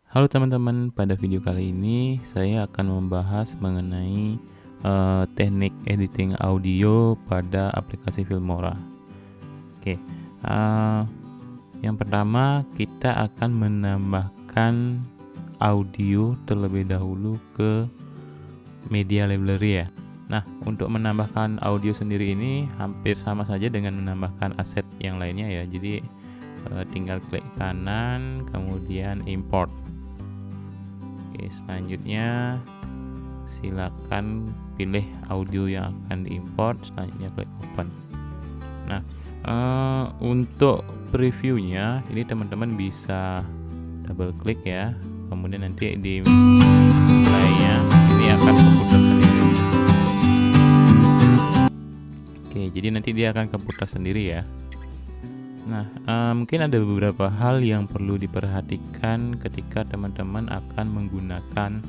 Halo teman-teman, pada video kali ini saya akan membahas mengenai teknik editing audio pada aplikasi Filmora. Oke, eh, yang pertama kita akan menambahkan audio terlebih dahulu ke media library ya. Nah, untuk menambahkan audio sendiri ini hampir sama saja dengan menambahkan aset yang lainnya ya. Jadi tinggal klik kanan, kemudian import. Oke, selanjutnya silakan pilih audio yang akan diimport, selanjutnya klik open. Nah, untuk previewnya ini teman-teman bisa double klik ya, kemudian nanti di playnya ini akan keputar sendiri. Oke, jadi nanti dia akan keputar sendiri ya. Nah, mungkin ada beberapa hal yang perlu diperhatikan ketika teman-teman akan menggunakan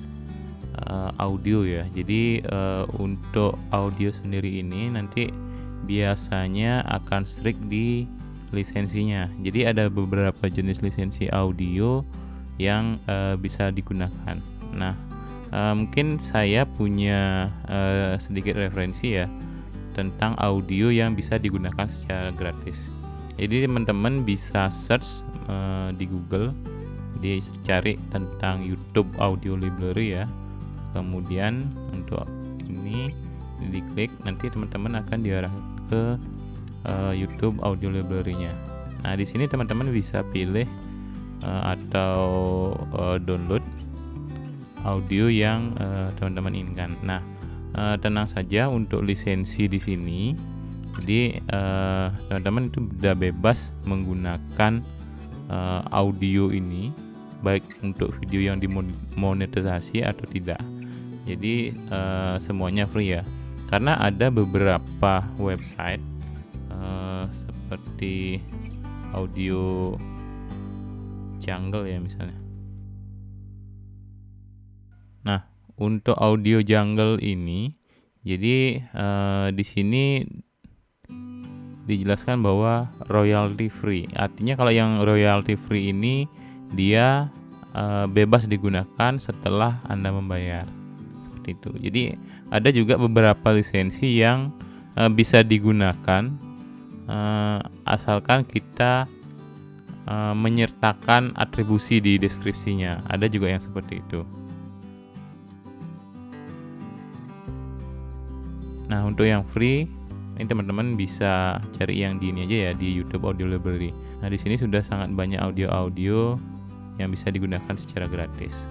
audio ya. Jadi untuk audio sendiri ini nanti biasanya akan strict di lisensinya. Jadi ada beberapa jenis lisensi audio yang bisa digunakan. Nah, mungkin saya punya sedikit referensi ya tentang audio yang bisa digunakan secara gratis. Jadi teman-teman bisa search di Google, dicari tentang YouTube Audio Library ya. Kemudian untuk ini diklik, nanti teman-teman akan diarahkan ke YouTube Audio Library-nya. Nah, di sini teman-teman bisa pilih atau download audio yang teman-teman inginkan. Nah, tenang saja untuk lisensi di sini. Jadi teman-teman itu sudah bebas menggunakan audio ini, baik untuk video yang dimonetisasi atau tidak. Jadi semuanya free ya. Karena ada beberapa website seperti Audio Jungle ya misalnya. Nah, untuk Audio Jungle ini, jadi di sini dijelaskan bahwa royalty free. Artinya kalau yang royalty free ini dia bebas digunakan setelah Anda membayar. Seperti itu. Jadi ada juga beberapa lisensi yang bisa digunakan asalkan kita menyertakan atribusi di deskripsinya. Ada juga yang seperti itu. Nah, untuk yang free ini teman-teman bisa cari yang di ini aja ya, di YouTube Audio Library. Nah, di sini sudah sangat banyak audio-audio yang bisa digunakan secara gratis.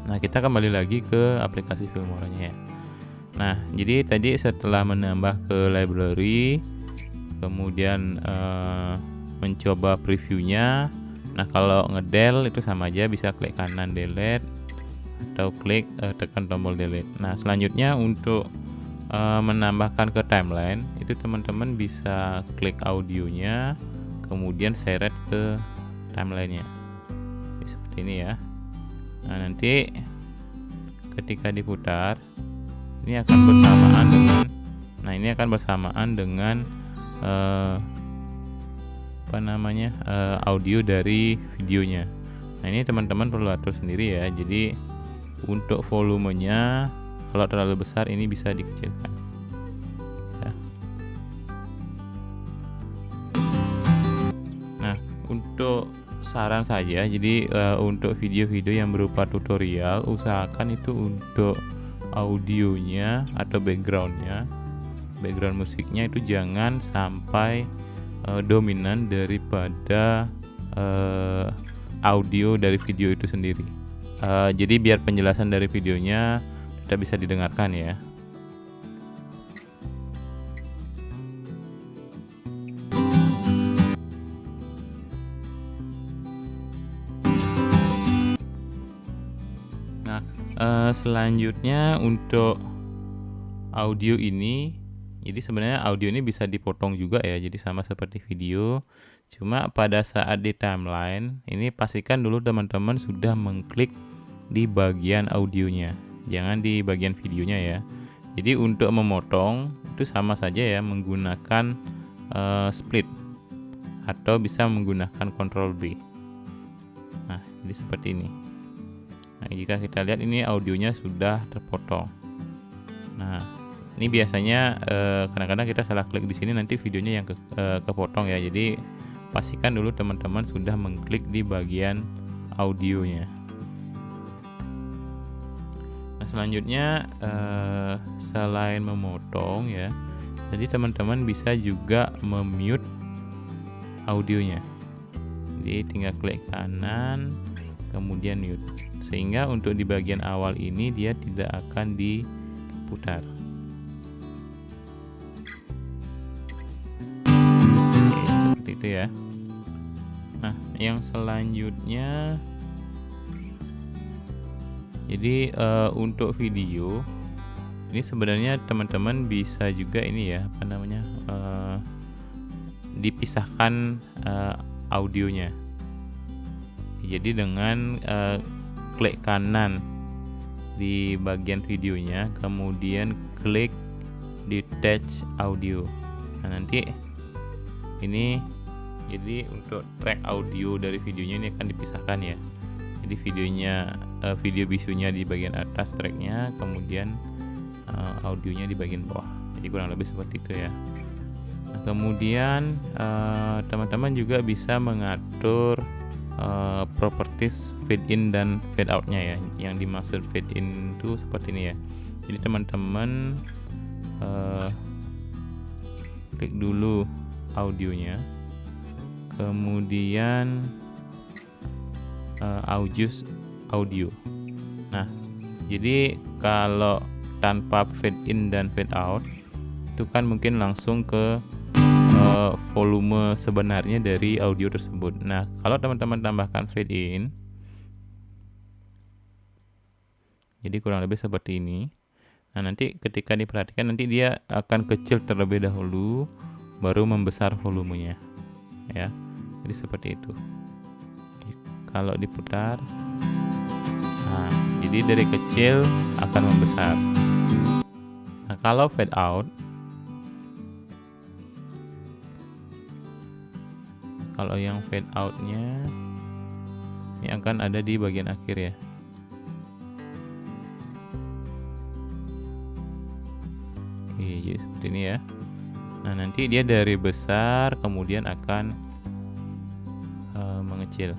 Nah, kita kembali lagi ke aplikasi Filmora-nya ya. Nah, jadi tadi setelah menambah ke library, kemudian mencoba previewnya. Nah, kalau ngedel itu sama aja, bisa klik kanan delete atau klik tekan tombol delete. Nah, selanjutnya untuk menambahkan ke timeline itu teman-teman bisa klik audionya, kemudian seret ke timelinenya seperti ini ya. Nah, nanti ketika diputar ini akan bersamaan dengan audio dari videonya. Nah, ini teman-teman perlu atur sendiri ya. Jadi untuk volumenya kalau terlalu besar ini bisa dikecilkan ya. Nah, untuk saran saja, jadi untuk video-video yang berupa tutorial usahakan itu untuk audionya atau background musiknya itu jangan sampai dominan daripada audio dari video itu sendiri. Jadi biar penjelasan dari videonya kita bisa didengarkan ya. Nah, selanjutnya untuk audio ini, jadi sebenarnya audio ini bisa dipotong juga ya, jadi sama seperti video. Cuma pada saat di timeline ini pastikan dulu teman-teman sudah mengklik di bagian audionya, jangan di bagian videonya ya. Jadi untuk memotong itu sama saja ya, menggunakan split atau bisa menggunakan Ctrl B. Nah, jadi seperti ini. Nah, jika kita lihat ini audionya sudah terpotong. Nah, ini biasanya kadang-kadang kita salah klik di sini, nanti videonya yang kepotong ya. Jadi pastikan dulu teman-teman sudah mengklik di bagian audionya. Nah, selanjutnya selain memotong ya, jadi teman-teman bisa juga memute audionya. Jadi tinggal klik kanan kemudian mute, sehingga untuk di bagian awal ini dia tidak akan diputar. Oke, seperti itu ya. Nah, yang selanjutnya, jadi untuk video ini sebenarnya teman-teman bisa juga ini ya, apa namanya, dipisahkan audionya. Jadi dengan klik kanan di bagian videonya, kemudian klik detach audio. Nah, nanti ini jadi untuk track audio dari videonya ini akan dipisahkan ya. Jadi video bisunya di bagian atas tracknya, kemudian audionya di bagian bawah. Jadi kurang lebih seperti itu ya. Nah, kemudian teman-teman juga bisa mengatur properties fade in dan fade outnya ya. Yang dimaksud fade in itu seperti ini ya. Jadi teman-teman klik dulu audionya, kemudian adjust audio. Nah, jadi kalau tanpa fade in dan fade out itu kan mungkin langsung ke volume sebenarnya dari audio tersebut. Nah, kalau teman-teman tambahkan fade in, jadi kurang lebih seperti ini. Nah, nanti ketika diperhatikan nanti dia akan kecil terlebih dahulu, baru membesar volumenya ya. Jadi seperti itu. Kalau diputar, nah jadi dari kecil akan membesar. Nah, kalau fade out, kalau yang fade outnya ini akan ada di bagian akhir ya. Oke, jadi seperti ini ya. Nah, nanti dia dari besar kemudian akan mengecil.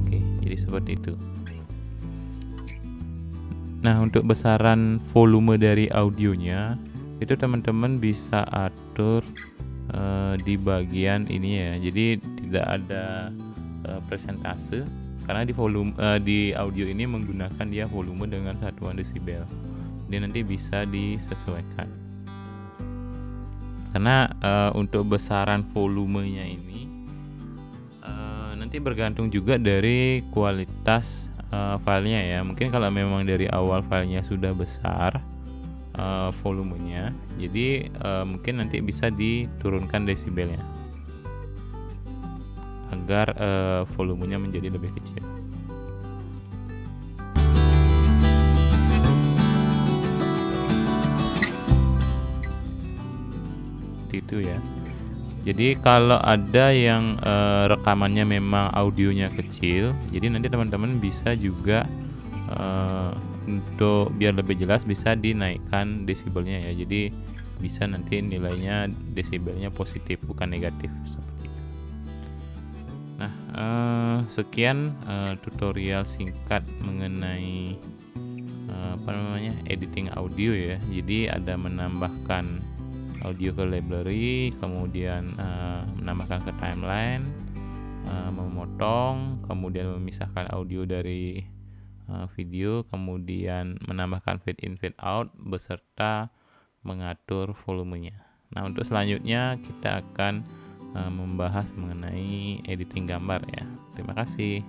Oke, jadi seperti itu. Nah, untuk besaran volume dari audionya itu teman-teman bisa atur di bagian ini ya. Jadi tidak ada persentase, karena di audio ini menggunakan dia volume dengan satuan desibel. Jadi nanti bisa disesuaikan. Karena untuk besaran volumenya ini nanti bergantung juga dari kualitas filenya ya. Mungkin kalau memang dari awal filenya sudah besar volumenya, jadi mungkin nanti bisa diturunkan desibelnya agar volumenya menjadi lebih kecil. Itu ya. Jadi kalau ada yang rekamannya memang audionya kecil, jadi nanti teman-teman bisa juga untuk biar lebih jelas bisa dinaikkan desibelnya ya. Jadi bisa nanti nilainya desibelnya positif bukan negatif seperti itu. Nah, sekian tutorial singkat mengenai editing audio ya. Jadi ada menambahkan audio ke library, kemudian menambahkan ke timeline, memotong, kemudian memisahkan audio dari video, kemudian menambahkan fade in fade out beserta mengatur volumenya. Nah, untuk selanjutnya kita akan membahas mengenai editing gambar ya. Terima kasih.